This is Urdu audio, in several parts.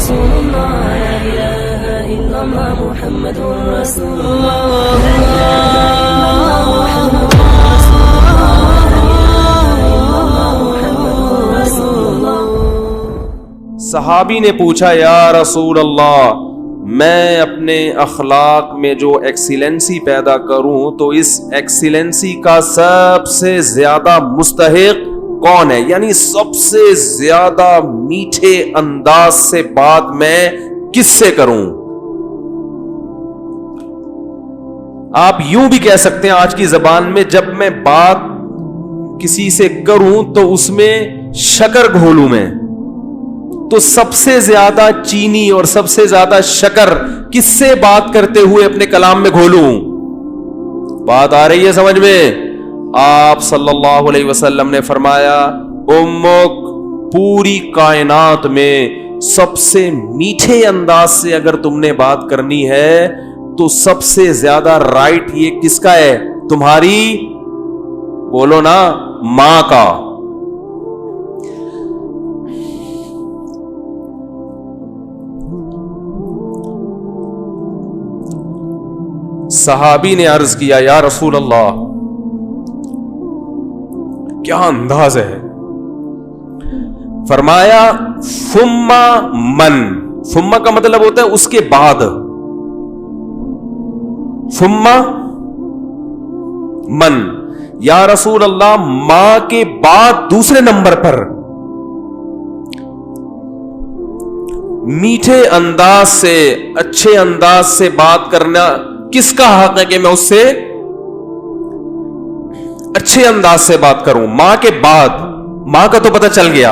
رسول الله لا إله إلا الله محمد رسول الله لا إله إلا الله محمد رسول الله. صحابی نے پوچھا یا رسول اللہ میں اپنے اخلاق میں جو ایکسیلنسی پیدا کروں تو اس ایکسیلنسی کا سب سے زیادہ مستحق کون ہے؟ یعنی سب سے زیادہ میٹھے انداز سے بات میں کس سے کروں؟ آپ یوں بھی کہہ سکتے ہیں آج کی زبان میں جب میں بات کسی سے کروں تو اس میں شکر گھولوں میں، تو سب سے زیادہ چینی اور سب سے زیادہ شکر کس سے بات کرتے ہوئے اپنے کلام میں گھولوں؟ بات آ رہی ہے سمجھ میں؟ آپ صلی اللہ علیہ وسلم نے فرمایا امک، پوری کائنات میں سب سے میٹھے انداز سے اگر تم نے بات کرنی ہے تو سب سے زیادہ رائٹ یہ کس کا ہے؟ تمہاری، بولو نا، ماں کا. صحابی نے عرض کیا یا رسول اللہ کیا انداز ہے؟ فرمایا ثم من. ثم کا مطلب ہوتا ہے اس کے بعد. ثم من، یا رسول اللہ ماں کے بعد دوسرے نمبر پر میٹھے انداز سے، اچھے انداز سے بات کرنا کس کا حق ہے کہ میں اس سے اچھے انداز سے بات کروں؟ ماں کے بعد. ماں کا تو پتہ چل گیا.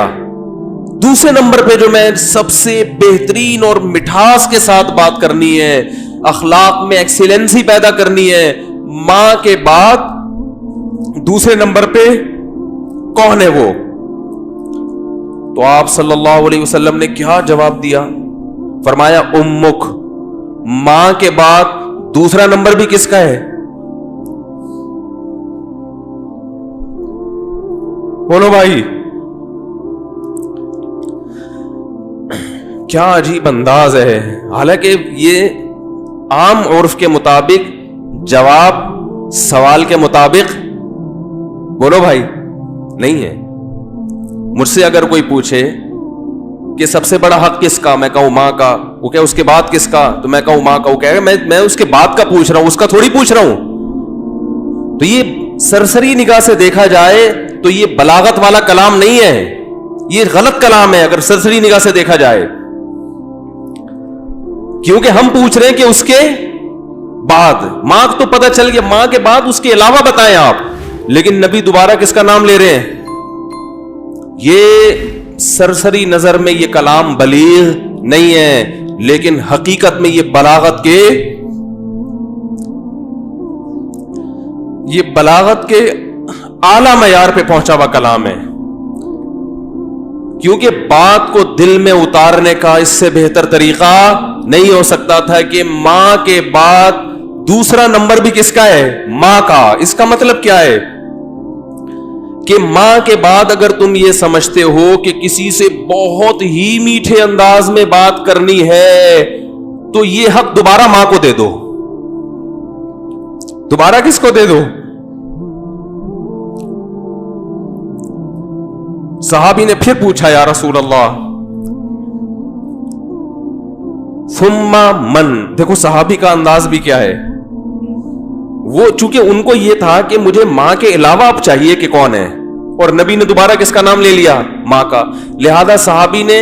دوسرے نمبر پہ جو میں سب سے بہترین اور مٹھاس کے ساتھ بات کرنی ہے، اخلاق میں ایکسیلنسی پیدا کرنی ہے، ماں کے بعد دوسرے نمبر پہ کون ہے وہ؟ تو آپ صلی اللہ علیہ وسلم نے کیا جواب دیا؟ فرمایا امک، ماں کے بعد دوسرا نمبر بھی کس کا ہے؟ بولو بھائی. کیا عجیب انداز ہے. حالانکہ یہ عام عرف کے مطابق جواب سوال کے مطابق، بولو بھائی، نہیں ہے. مجھ سے اگر کوئی پوچھے کہ سب سے بڑا حق کس کا، میں کہوں ماں کا. وہ کہ اس کے بعد کس کا، تو میں کہوں ماں کا. وہ کہے میں اس کے بعد کا پوچھ رہا ہوں، اس کا تھوڑی پوچھ رہا ہوں. تو یہ سرسری نگاہ سے دیکھا جائے تو یہ بلاغت والا کلام نہیں ہے، یہ غلط کلام ہے اگر سرسری نگاہ سے دیکھا جائے. کیونکہ ہم پوچھ رہے ہیں کہ اس کے بعد. ماں تو پتہ چل گیا، ماں کے بعد اس کے علاوہ بتائیں آپ. لیکن نبی دوبارہ کس کا نام لے رہے ہیں؟ یہ سرسری نظر میں یہ کلام بلیغ نہیں ہے، لیکن حقیقت میں یہ بلاغت کے اعلی معیار پہ پہنچا ہوا کلام ہے. کیونکہ بات کو دل میں اتارنے کا اس سے بہتر طریقہ نہیں ہو سکتا تھا کہ ماں کے بعد دوسرا نمبر بھی کس کا ہے؟ ماں کا. اس کا مطلب کیا ہے کہ ماں کے بعد اگر تم یہ سمجھتے ہو کہ کسی سے بہت ہی میٹھے انداز میں بات کرنی ہے تو یہ حق دوبارہ ماں کو دے دو. دوبارہ کس کو دے دو؟ صحابی نے پھر پوچھا یا رسول اللہ ثم من. دیکھو صحابی کا انداز بھی کیا ہے. وہ چونکہ ان کو یہ تھا کہ مجھے ماں کے علاوہ اب چاہیے کہ کون ہے، اور نبی نے دوبارہ کس کا نام لے لیا؟ ماں کا. لہذا صحابی نے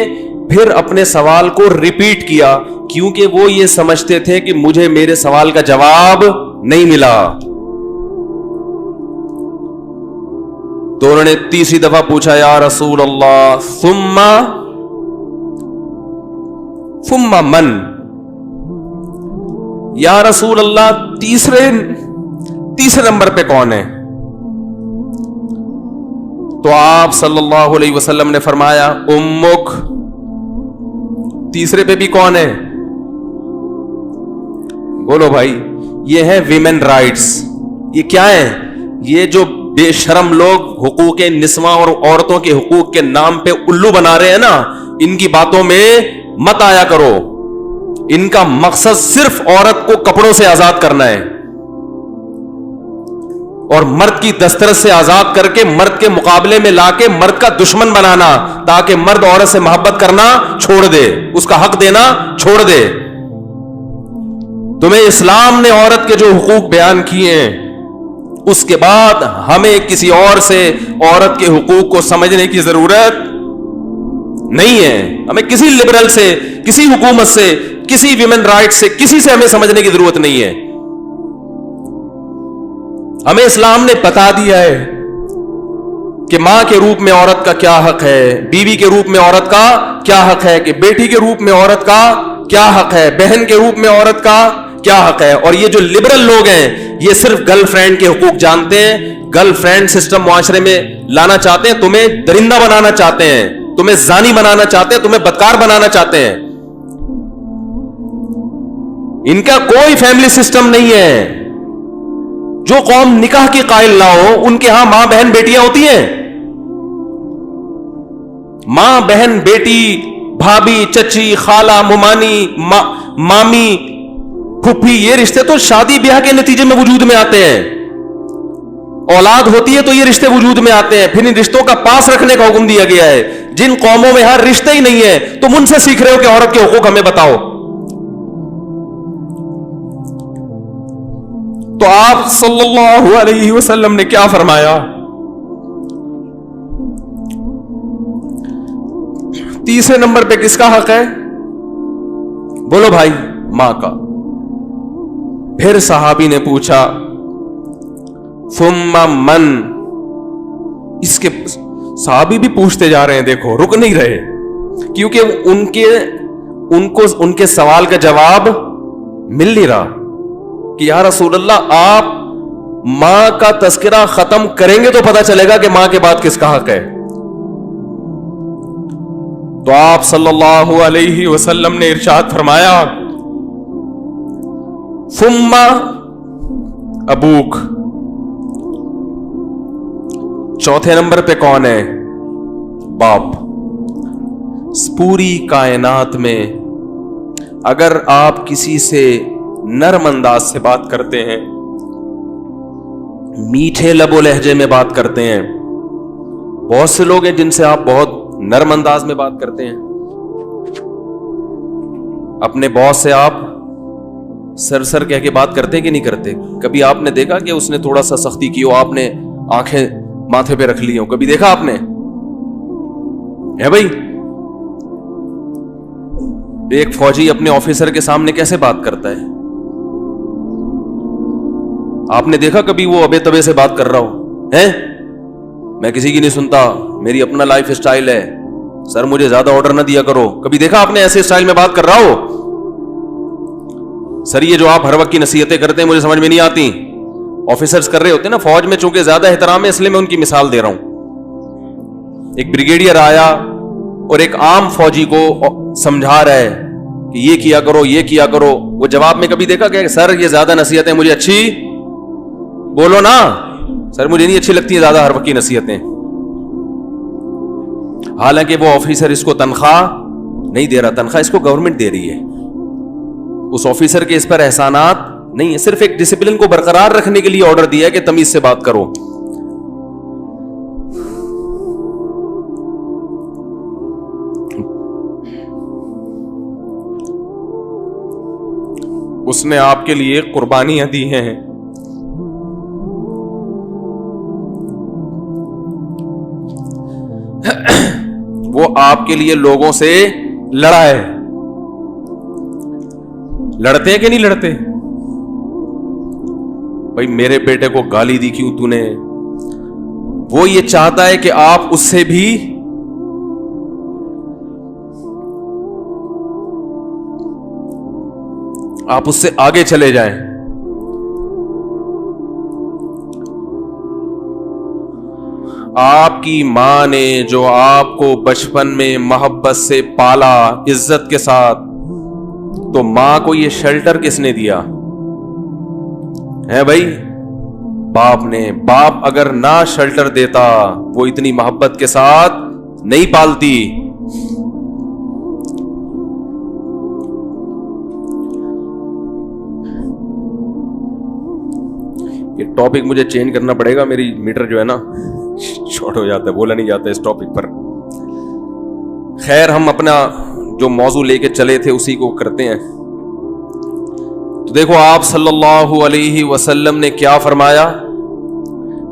پھر اپنے سوال کو ریپیٹ کیا، کیونکہ وہ یہ سمجھتے تھے کہ مجھے میرے سوال کا جواب نہیں ملا. تو انہوں نے تیسری دفعہ پوچھا یا رسول اللہ ثم من. یا رسول اللہ تیسرے نمبر پہ کون ہے؟ تو آپ صلی اللہ علیہ وسلم نے فرمایا امک. تیسرے پہ بھی کون ہے؟ بولو بھائی. یہ ہے ویمن رائٹس. یہ کیا ہے؟ یہ جو بے شرم لوگ حقوق نسواں اور عورتوں کے حقوق کے نام پہ الو بنا رہے ہیں نا، ان کی باتوں میں مت آیا کرو. ان کا مقصد صرف عورت کو کپڑوں سے آزاد کرنا ہے اور مرد کی دسترس سے آزاد کر کے مرد کے مقابلے میں لا کے مرد کا دشمن بنانا, تاکہ مرد عورت سے محبت کرنا چھوڑ دے, اس کا حق دینا چھوڑ دے. تمہیں اسلام نے عورت کے جو حقوق بیان کیے ہیں, اس کے بعد ہمیں کسی اور سے عورت کے حقوق کو سمجھنے کی ضرورت نہیں ہے. ہمیں کسی لبرل سے, کسی حکومت سے, کسی ویمن رائٹ سے, کسی سے ہمیں سمجھنے کی ضرورت نہیں ہے. ہمیں اسلام نے بتا دیا ہے کہ ماں کے روپ میں عورت کا کیا حق ہے, بیوی کے روپ میں عورت کا کیا حق ہے, کہ بیٹی کے روپ میں عورت کا کیا حق ہے, بہن کے روپ میں عورت کا کیا حق ہے. اور یہ جو لبرل لوگ ہیں یہ صرف گرل فرینڈ کے حقوق جانتے ہیں, گرل فرینڈ سسٹم معاشرے میں لانا چاہتے ہیں, تمہیں درندہ بنانا چاہتے ہیں, تمہیں زانی بنانا چاہتے ہیں, تمہیں بدکار بنانا چاہتے ہیں. ان کا کوئی فیملی سسٹم نہیں ہے. جو قوم نکاح کی قائل نہ ہو ان کے ہاں ماں بہن بیٹیاں ہوتی ہیں. ماں بہن بیٹی, بھابھی, چچی, خالہ, ممانی, مامی, پھپھی, یہ رشتے تو شادی بیاہ کے نتیجے میں وجود میں آتے ہیں. اولاد ہوتی ہے تو یہ رشتے وجود میں آتے ہیں. پھر ان رشتوں کا پاس رکھنے کا حکم دیا گیا ہے. جن قوموں میں ہر رشتے ہی نہیں ہے تم ان سے سیکھ رہے ہو کہ عورت کے حقوق ہمیں بتاؤ. تو آپ صلی اللہ علیہ وسلم نے کیا فرمایا؟ تیسرے نمبر پہ کس کا حق ہے؟ بولو بھائی. ماں کا. پھر صحابی نے پوچھا ثم من. اس کے صحابی بھی پوچھتے جا رہے ہیں, دیکھو رک نہیں رہے, کیونکہ ان کے سوال کا جواب مل نہیں رہا کہ یا رسول اللہ آپ ماں کا تذکرہ ختم کریں گے تو پتہ چلے گا کہ ماں کے بعد کس کا حق ہے. تو آپ صلی اللہ علیہ وسلم نے ارشاد فرمایا ثم ابوک. چوتھے نمبر پہ کون ہے؟ باپ. پوری کائنات میں اگر آپ کسی سے نرم انداز سے بات کرتے ہیں, میٹھے لب و لہجے میں بات کرتے ہیں, بہت سے لوگ ہیں جن سے آپ بہت نرم انداز میں بات کرتے ہیں. اپنے باس سے آپ سر کہہ کے بات کرتے کہ نہیں کرتے؟ کبھی آپ نے دیکھا کہ اس نے تھوڑا سا سختی کی ہو, آپ نے آنکھیں ماتھے پہ رکھ لی ہوں؟ کبھی دیکھا آپ نے؟ ہے بھائی. ایک فوجی اپنے آفیسر کے سامنے کیسے بات کرتا ہے؟ آپ نے دیکھا کبھی وہ ابے تبے سے بات کر رہا ہو؟ ہیں میں کسی کی نہیں سنتا, میری اپنا لائف سٹائل ہے, سر مجھے زیادہ آرڈر نہ دیا کرو. کبھی دیکھا آپ نے ایسے سٹائل میں بات کر رہا ہو؟ سر یہ جو آپ ہر وقت کی نصیحتیں کرتے ہیں مجھے سمجھ میں نہیں آتی. آفیسرز کر رہے ہوتے ہیں نا, فوج میں چونکہ زیادہ احترام ہے اس لیے میں ان کی مثال دے رہا ہوں. ایک بریگیڈیئر آیا اور ایک عام فوجی کو سمجھا رہا ہے کہ یہ کیا کرو, یہ کیا کرو. وہ جواب میں کبھی دیکھا کہ سر یہ زیادہ نصیحتیں مجھے اچھی, بولو نا سر مجھے نہیں اچھی لگتی زیادہ ہر وقت کی نصیحتیں. حالانکہ وہ آفیسر اس کو تنخواہ نہیں دے رہا, تنخواہ اس کو گورنمنٹ دے رہی ہے. اس آفیسر کے اس پر احسانات نہیں ہے, صرف ایک ڈسپلن کو برقرار رکھنے کے لیے آرڈر دیا ہے کہ تمیز سے بات کرو. اس نے آپ کے لیے قربانیاں دی ہیں, وہ آپ کے لیے لوگوں سے لڑا ہے. لڑتے ہیں کہ نہیں لڑتے؟ بھائی میرے بیٹے کو گالی دی کیوں تو نے؟ وہ یہ چاہتا ہے کہ آپ اس سے بھی آپ اس سے آگے چلے جائیں. آپ کی ماں نے جو آپ کو بچپن میں محبت سے پالا عزت کے ساتھ, تو ماں کو یہ شیلٹر کس نے دیا ہے بھائی؟ باپ نے. باپ اگر نہ شیلٹر دیتا وہ اتنی محبت کے ساتھ نہیں پالتی. یہ ٹاپک مجھے چینج کرنا پڑے گا, میری میٹر جو ہے نا شارٹ ہو جاتا ہے, بولا نہیں جاتا اس ٹاپک پر. خیر, ہم اپنا جو موضوع لے کے چلے تھے اسی کو کرتے ہیں. تو دیکھو آپ صلی اللہ علیہ وسلم نے کیا فرمایا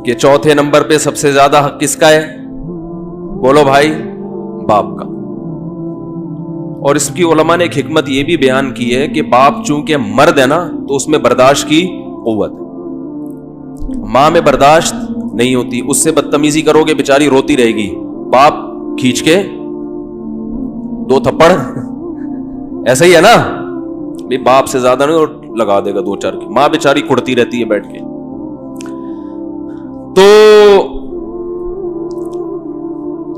کہ چوتھے نمبر پہ سب سے زیادہ حق کس کا ہے؟ بولو بھائی, باپ کا. اور اس کی علماء نے ایک حکمت یہ بھی بیان کی ہے کہ باپ چونکہ مرد ہے نا تو اس میں برداشت کی قوت ہے. ماں میں برداشت نہیں ہوتی, اس سے بدتمیزی کرو گے بیچاری روتی رہے گی, باپ کھینچ کے 2 تھپڑ ایسا ہی ہے نا, باپ سے زیادہ نہیں لگا دے گا 2-4 کی. ماں بیچاری کڑتی رہتی ہے بیٹھ کے.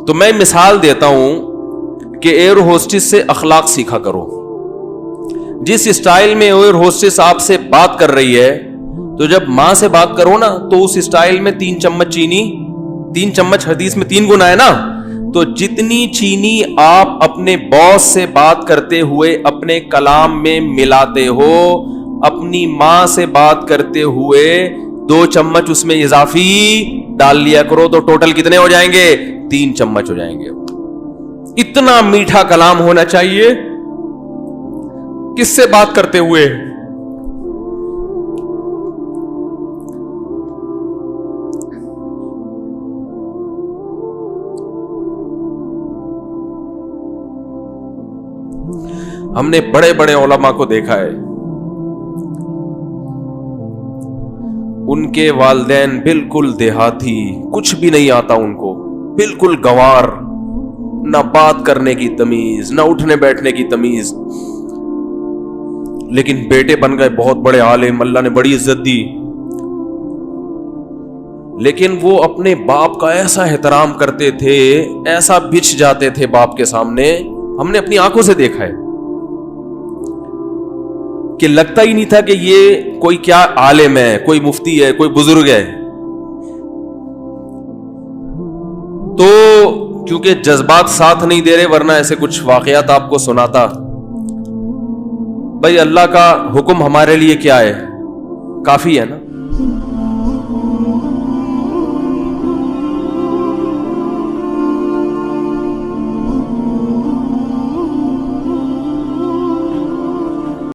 تو میں مثال دیتا ہوں کہ ایئر ہوسٹس سے اخلاق سیکھا کرو. جس اسٹائل میں ایئر ہوسٹس آپ سے بات کر رہی ہے تو جب ماں سے بات کرو نا تو اس اسٹائل میں 3 چمچ چینی, 3 چمچ حدیث میں 3 گنا ہے نا, تو جتنی چینی آپ اپنے باس سے بات کرتے ہوئے اپنے کلام میں ملاتے ہو, اپنی ماں سے بات کرتے ہوئے 2 چمچ اس میں اضافی ڈال لیا کرو, تو ٹوٹل کتنے ہو جائیں گے؟ 3 چمچ ہو جائیں گے. اتنا میٹھا کلام ہونا چاہیے کس سے بات کرتے ہوئے؟ ہم نے بڑے بڑے علماء کو دیکھا ہے, ان کے والدین بالکل دیہاتی, کچھ بھی نہیں آتا ان کو, بالکل گوار, نہ بات کرنے کی تمیز, نہ اٹھنے بیٹھنے کی تمیز, لیکن بیٹے بن گئے بہت بڑے عالم, اللہ نے بڑی عزت دی. لیکن وہ اپنے باپ کا ایسا احترام کرتے تھے, ایسا بچھ جاتے تھے باپ کے سامنے, ہم نے اپنی آنکھوں سے دیکھا ہے کہ لگتا ہی نہیں تھا کہ یہ کوئی کیا عالم ہے, کوئی مفتی ہے, کوئی بزرگ ہے. تو کیونکہ جذبات ساتھ نہیں دے رہے, ورنہ ایسے کچھ واقعات آپ کو سناتا. بھائی اللہ کا حکم ہمارے لیے کیا ہے؟ کافی ہے نا.